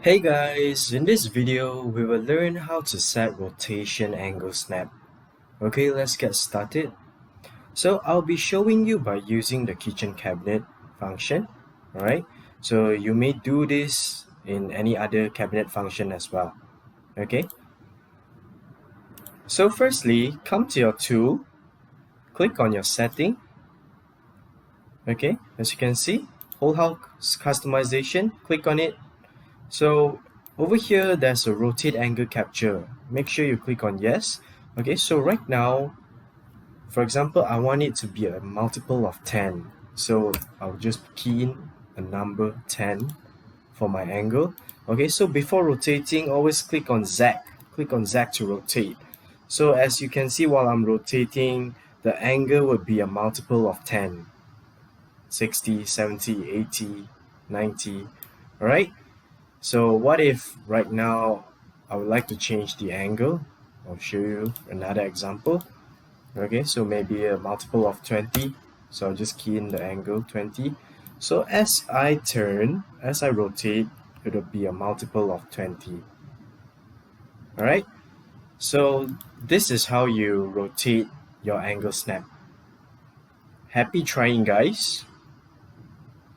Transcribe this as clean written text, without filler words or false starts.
Hey guys, in this video we will learn how to set rotation angle snap. Okay, let's get started. So I'll be showing you by using the kitchen cabinet function. Alright, so you may do this in any other cabinet function as well. Okay, so firstly, come to your tool, click on your setting. Okay, as you can see, whole house customization, click on it. So over here, there's a rotate angle capture. Make sure you click on yes. Okay, so right now, for example, I want it to be a multiple of 10. So I'll just key in a number 10 for my angle. Okay, so before rotating, always click on Z. Click on Z to rotate. So as you can see while I'm rotating, the angle would be a multiple of 10. 60, 70, 80, 90. Alright? So what if right now I would like to change the angle? I'll show you another example. Okay, so maybe a multiple of 20. So I'll just key in the angle 20. So as I turn, as I rotate, it'll be a multiple of 20. Alright, so this is how you rotate your angle snap. Happy trying, guys.